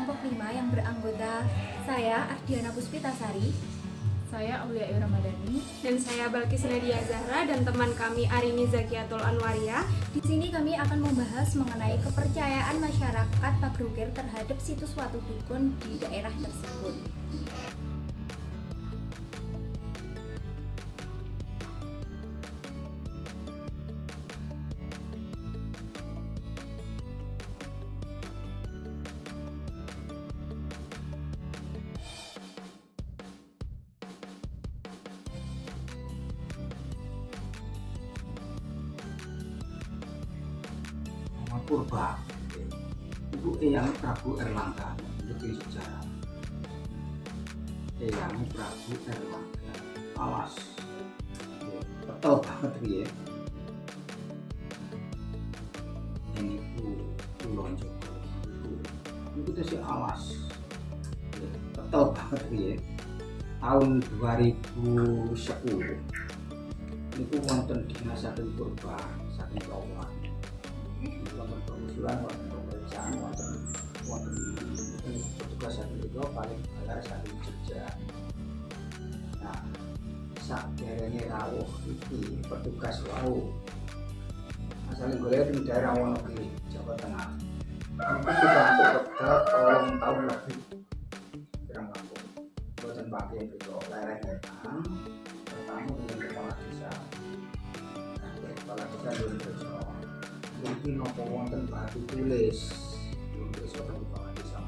kelompok 5 yang beranggota saya Ardiana Puspitasari, saya Aulia Ramadhani, dan saya Balkis Nadia Zahra dan teman kami Arini Zakiatul Anwaria. Di sini kami akan membahas mengenai kepercayaan masyarakat Pagrukir terhadap situs Watu Dukun di daerah tersebut. Purba itu Eyang Prabu Erlangga lebih sejarah. Eyang Prabu Erlangga alas betul banget ya. Ini Kulon Joko itu si alas betul banget ya. Tahun 2010 itu wonten dinas saking Purba saking Kawan. Wonten pengusulan, wonten pemeriksaan, wonten petugas saking itu paling benar saking Jogja. Nah, sakderenge rawuh iki petugas wau asal golek di daerah Wonogiri, Jawa Tengah. Itu sudah untuk wekdal 3 tahun lebih kurang mampu. Boten pakai itu lereng ngetang, bertamu dengan kepala desa. Nah, kepala desa belum bersama. Mungkin nopo wonten batu tulis untuk seorang kepala desa.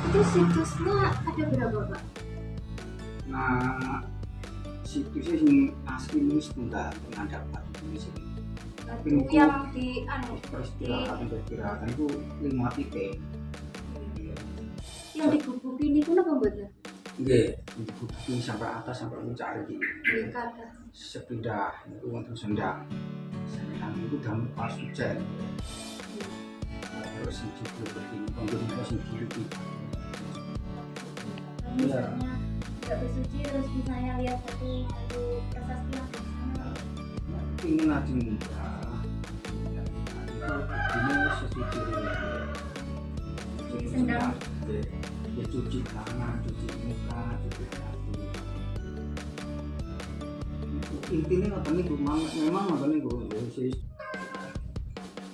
Itu situsnya ada berapa, Pak? Nah, situsnya sing asli ini setunggal pengandapan di sini. Tapi Itu yang di peristirahatan itu 5 titik. yang digugukin itu apa mbaknya? Nggih, digugukin sampai atas sampai puncak iki. Di kata. Sepindah itu wonten sendak. Sendak itu damel pas hujan. Terus sing jebul begini, kondisi sing jebul. Misalnya nggak bersuci terus misalnya lihat satu prasasti yang di sana. Ingin aja mudah. Ini sesuci. Jadi sendang. Ya cuci tangan, cuci muka, cuci kaki. Intinya apa nih memang apa nih sih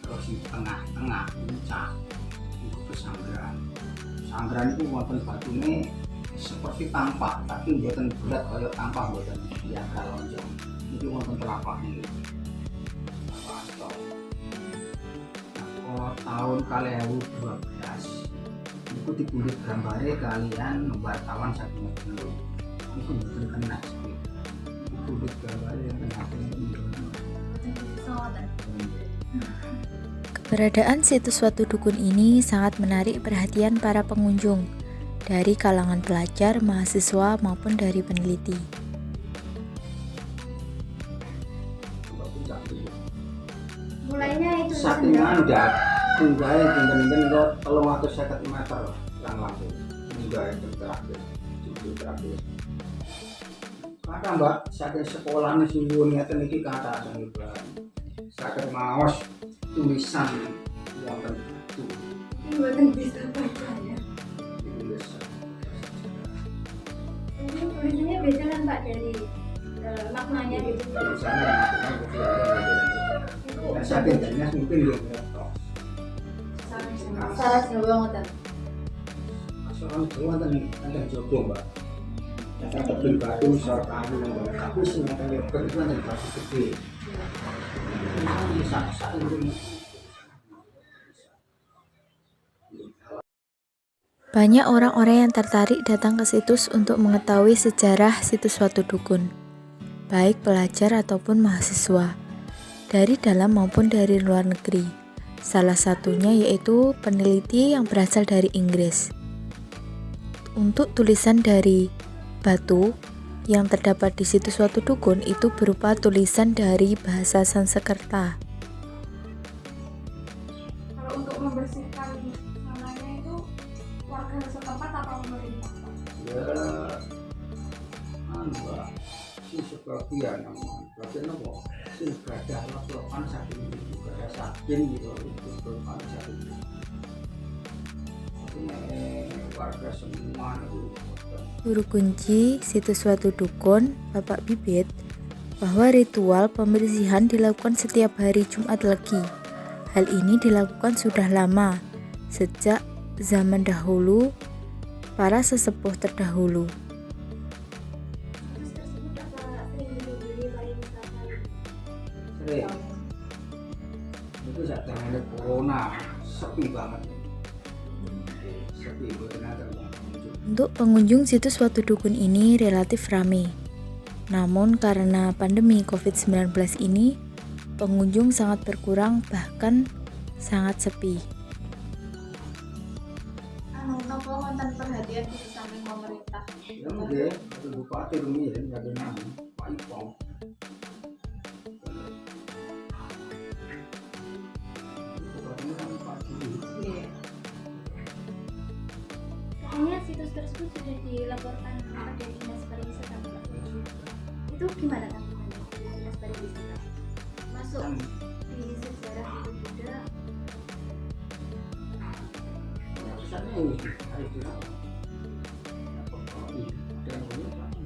terus di tengah-tengah puncak itu pesanggrahan. Pesanggrahan itu wonten batune seperti tampak tapi buatan berat kayak tampak buatan biasa lonjong. Itu wonten telapaknya gitu. Nah, tahun 2012 itu dibulit gambarnya kalian wartawan saking dulu itu bukan kena sih dibulit gambarnya yang kena Keberadaan situs Watu Dukun ini sangat menarik perhatian para pengunjung dari kalangan pelajar, mahasiswa maupun dari peneliti. Mulainya itu saking mandat tunggaya tinggal-tinggal lo 350 meter yang lampu tunggaya terakhir cucu terakhir kata mbak saking sekolah nih suwun ngeten iki kata saking maos tulisan wonten itu buatan bisa baca ya. Ini tulisannya beda kan Pak dari maknanya gitu. tulisannya dan saking jelas mungkin dia Salah Jawa ngoten. soal Jawa tentang Jogo mbak tentang tebing batu soal kayu tapi sih tentang lebar itu tentang batu gede ini satu ini. Banyak orang-orang yang tertarik datang ke situs untuk mengetahui sejarah situs Watu Dukun, baik pelajar ataupun mahasiswa, dari dalam maupun dari luar negeri. Salah satunya yaitu peneliti yang berasal dari Inggris. Untuk tulisan dari batu yang terdapat di situs Watu Dukun itu berupa tulisan dari bahasa Sanskerta. Kalau untuk membersihkan namanya itu warga setempat atau pemerintah? Ya mbak si sebagian bagian apa si gadah laporan saking itu gadah saking gitu itu laporan saking warga semua itu. Guru kunci situs suatu dukun, Bapak Bibit, bahwa ritual pembersihan dilakukan setiap hari Jumat Legi. Hal ini dilakukan sudah lama, sejak zaman dahulu, para sesepuh terdahulu. Situs tersebut apa sering dikunjungi pariwisata? Sering. Itu saat zamannya corona, sepi banget. Sepi benar. Untuk pengunjung situs suatu dukun ini relatif ramai. Namun karena pandemi COVID-19 ini, pengunjung sangat berkurang bahkan sangat sepi. Nopo wonten perhatian khusus saking pemerintah. Ya mungkin, itu bupati Rumiyin, ada nama Pak Ipong. Bupatinya kan Pak Giri. Iya. Katanya situs tersebut sudah dilaporkan pada Dinas Pariwisata. Itu gimana tanggapannya Dinas Pariwisata? Masuk di sejarah itu Buddha. Kesannya ini harus dirawat. Dan ini dirawat.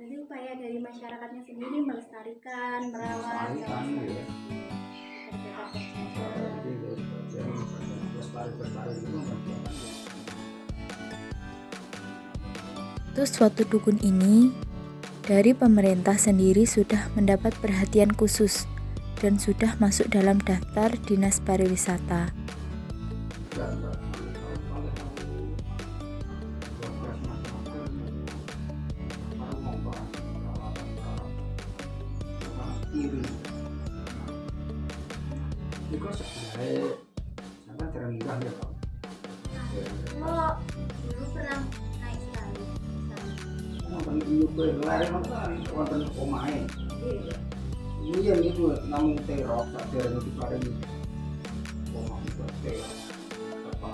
Jadi upaya dari masyarakatnya sendiri melestarikan, merawat, Ya. Situs suatu dukun ini dari pemerintah sendiri sudah mendapat perhatian khusus dan sudah masuk dalam daftar Dinas Pariwisata. Itu sebenarnya sangat terendah ya Pak. Kalau dulu pernah naik sekali. Wonten YouTube lare kan wonten omahe. Iya itu namun terok tak dereng diparingi. Omah itu terok. Apa?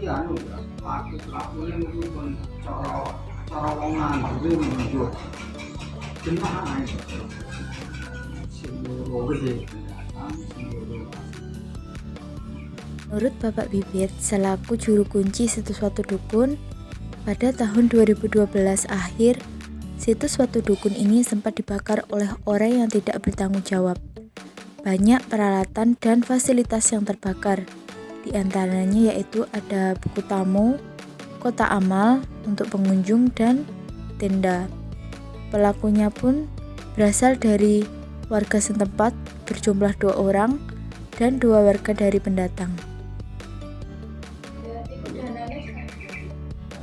Iya anu ya, lakunya itu pun cara wong ngandel menunjuk jemaah itu simbol gede. Menurut Bapak Bibit selaku juru kunci situs suatu dukun, pada tahun 2012 akhir, situs suatu dukun ini sempat dibakar oleh orang yang tidak bertanggung jawab. Banyak peralatan dan fasilitas yang terbakar. Di antaranya yaitu ada buku tamu, kotak amal untuk pengunjung, dan tenda. Pelakunya pun berasal dari warga setempat berjumlah 2 orang dan 2 warga dari pendatang. Berarti dananya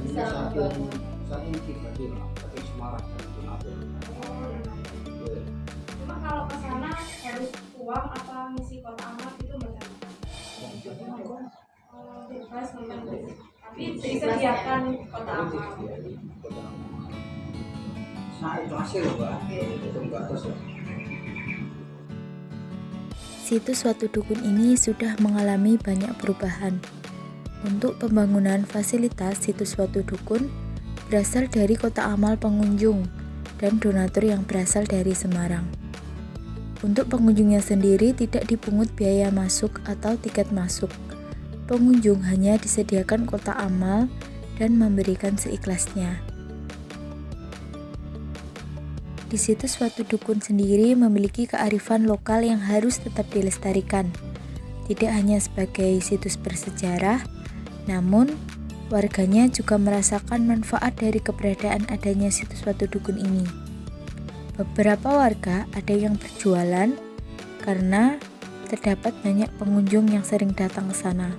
bisa Saking membangun. tiba-tiba saking Semarang saking Nabil. Cuma kalau ke sana harus uang apa ngisi kotak amal itu enggak? Bebas memang. Tapi disediakan kotak amal. Nah itu hasil Pak, itu batas ya. Situs suatu dukun ini sudah mengalami banyak perubahan. Untuk pembangunan fasilitas situs suatu dukun berasal dari kotak amal pengunjung dan donatur yang berasal dari Semarang. Untuk pengunjungnya sendiri tidak dipungut biaya masuk atau tiket masuk. Pengunjung hanya disediakan kotak amal dan memberikan seikhlasnya. Di situs suatu dukun sendiri memiliki kearifan lokal yang harus tetap dilestarikan. Tidak hanya sebagai situs bersejarah, namun warganya juga merasakan manfaat dari keberadaan adanya situs suatu dukun ini. Beberapa warga ada yang berjualan karena terdapat banyak pengunjung yang sering datang ke sana.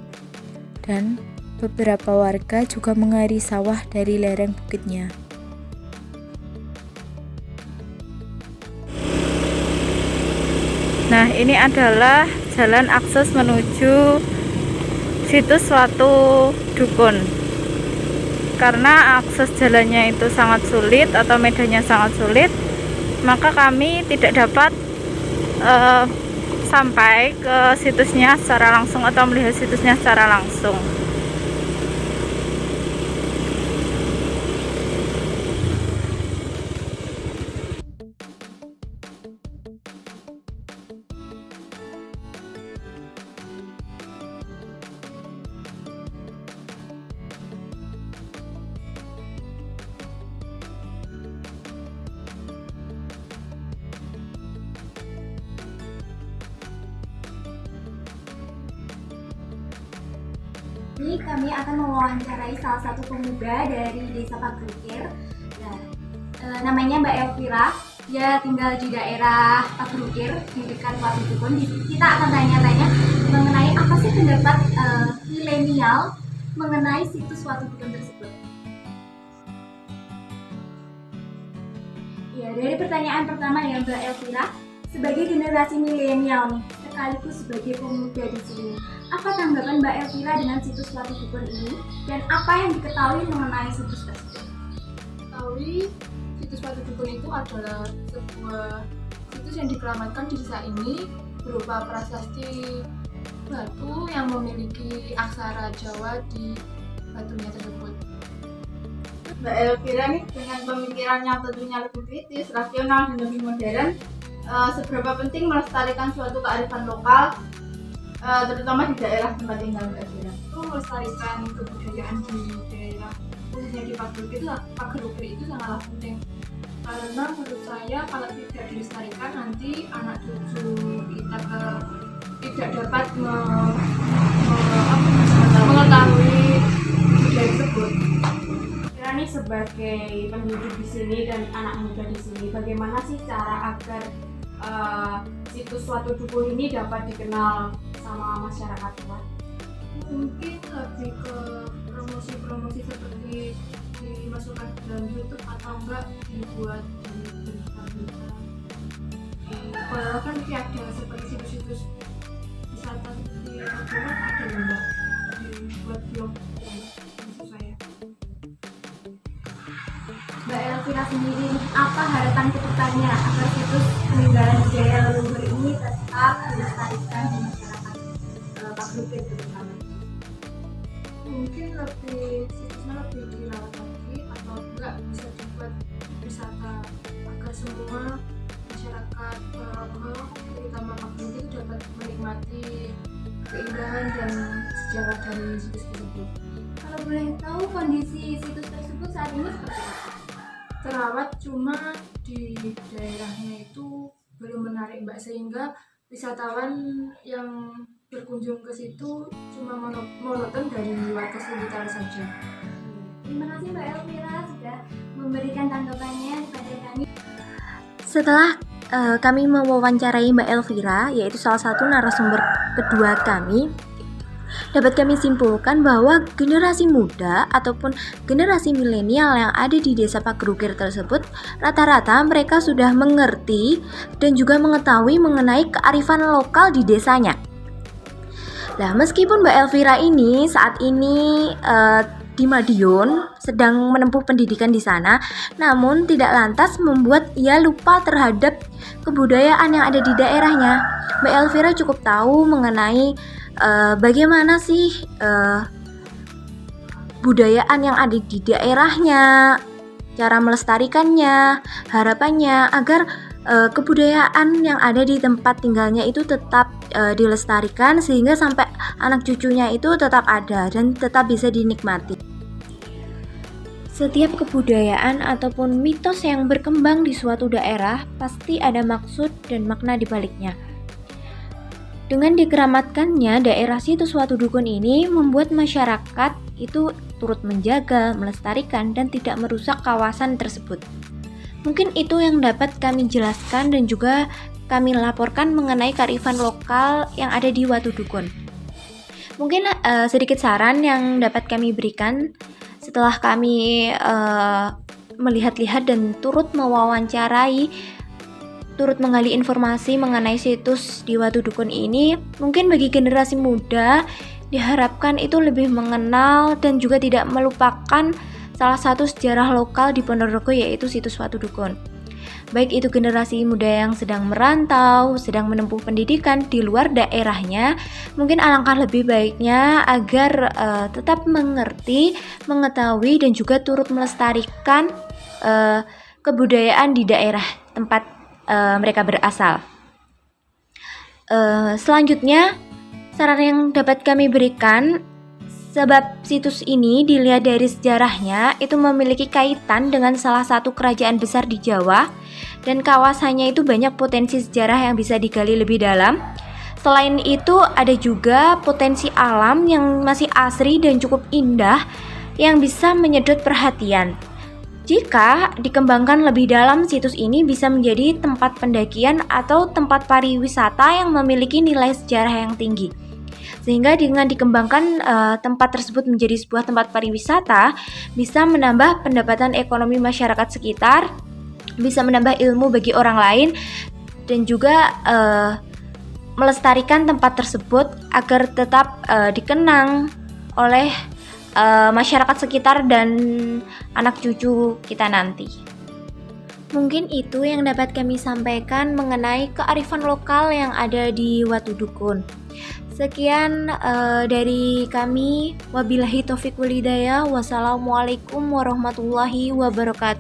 Dan beberapa warga juga mengairi sawah dari lereng bukitnya. Nah, ini adalah jalan akses menuju situs suatu dukun. Karena akses jalannya itu sangat sulit atau medannya sangat sulit, maka kami tidak dapat sampai ke situsnya secara langsung atau melihat situsnya secara langsung. Ini kami akan mewawancarai salah satu pemuda dari Desa Pagrukir. Nah, namanya Mbak Elvira. Dia tinggal di daerah Pagrukir di dekat Watu Dukun. Kita akan tanya-tanya mengenai apa sih pendapat milenial mengenai situs Watu Dukun tersebut. Ya, dari pertanyaan pertama ya Mbak Elvira, sebagai generasi milenial nih, sekaligus sebagai pemuda di sini, apa tanggapan Mbak Elvira dengan situs Watu Dukun ini dan apa yang diketahui mengenai situs tersebut? Ketahui situs Watu Dukun itu adalah sebuah situs yang dikeramatkan di desa ini berupa prasasti batu yang memiliki aksara Jawa di batunya tersebut. Mbak Elvira nih dengan pemikirannya tentunya lebih kritis, rasional dan lebih modern, seberapa penting melestarikan suatu kearifan lokal, terutama di daerah tempat tinggal Mbak Elvira? Melestarikan kebudayaan di daerah khususnya di Pagrukir itu sangatlah penting, karena menurut saya kalau tidak dilestarikan nanti anak cucu kita tidak dapat mengetahui budaya tersebut. Kira nih sebagai penduduk di sini dan anak muda di sini, bagaimana sih cara agar situs Watu Dukun ini dapat dikenal sama masyarakat luas? Mungkin lebih ke promosi seperti dimasukkan ke dalam YouTube atau enggak dibuat di berita-berita. Padahal kan ada seperti situs-situs wisata seperti Pagrukir ada lomba dibuat blog maksud saya. Mbak Elvira sendiri, apa harapan kedepannya agar situs peninggalan budaya leluhur ini tetap dilestarikan di masyarakat Pagrukir terutama? Mungkin situsnya lebih dirawat lagi atau enggak bisa dibuat wisata agar semua masyarakat lokal terutama Pagrukir itu dapat menikmati keindahan dan sejarah dari situs tersebut. Kalau boleh tahu kondisi situs tersebut saat ini seperti apa? Terawat, cuma di daerahnya itu belum menarik Mbak, sehingga wisatawan yang berkunjung ke situ cuma monoton dari warga sekitar saja. Terima kasih Mbak Elvira sudah memberikan tanggapannya kepada kami. Setelah kami mewawancarai Mbak Elvira, yaitu salah satu narasumber kedua kami, dapat kami simpulkan bahwa generasi muda ataupun generasi milenial yang ada di Desa Pagrukir tersebut, rata-rata mereka sudah mengerti dan juga mengetahui mengenai kearifan lokal di desanya. Nah, meskipun Mbak Elvira ini saat ini di Madiun sedang menempuh pendidikan di sana, namun tidak lantas membuat ia lupa terhadap kebudayaan yang ada di daerahnya. Mbak Elvira cukup tahu mengenai bagaimana sih budayaan yang ada di daerahnya, cara melestarikannya, harapannya agar kebudayaan yang ada di tempat tinggalnya itu tetap dilestarikan sehingga sampai anak cucunya itu tetap ada dan tetap bisa dinikmati. Setiap kebudayaan ataupun mitos yang berkembang di suatu daerah pasti ada maksud dan makna di baliknya. Dengan dikeramatkannya daerah situs Watu Dukun ini membuat masyarakat itu turut menjaga, melestarikan, dan tidak merusak kawasan tersebut. Mungkin itu yang dapat kami jelaskan dan juga kami laporkan mengenai kearifan lokal yang ada di Watu Dukun. Mungkin sedikit saran yang dapat kami berikan setelah kami melihat-lihat dan turut mewawancarai, turut menggali informasi mengenai situs di Watu Dukun ini. Mungkin bagi generasi muda diharapkan itu lebih mengenal dan juga tidak melupakan salah satu sejarah lokal di Ponorogo, yaitu situs Watu Dukun. baik itu generasi muda yang sedang merantau, sedang menempuh pendidikan di luar daerahnya, mungkin alangkah lebih baiknya agar tetap mengerti, mengetahui dan juga turut melestarikan kebudayaan di daerah tempat mereka berasal. Selanjutnya, saran yang dapat kami berikan, sebab situs ini dilihat dari sejarahnya itu memiliki kaitan dengan salah satu kerajaan besar di Jawa dan kawasannya itu banyak potensi sejarah yang bisa digali lebih dalam. Selain itu ada juga potensi alam yang masih asri dan cukup indah yang bisa menyedot perhatian. Jika dikembangkan lebih dalam, situs ini bisa menjadi tempat pendakian atau tempat pariwisata yang memiliki nilai sejarah yang tinggi. Sehingga dengan dikembangkan tempat tersebut menjadi sebuah tempat pariwisata, bisa menambah pendapatan ekonomi masyarakat sekitar, bisa menambah ilmu bagi orang lain, dan juga melestarikan tempat tersebut agar tetap dikenang oleh masyarakat sekitar dan anak cucu kita nanti. Mungkin itu yang dapat kami sampaikan mengenai kearifan lokal yang ada di Watu Dukun. Sekian dari kami. Wabillahi taufiq wal hidayah. Wassalamualaikum warahmatullahi wabarakatuh.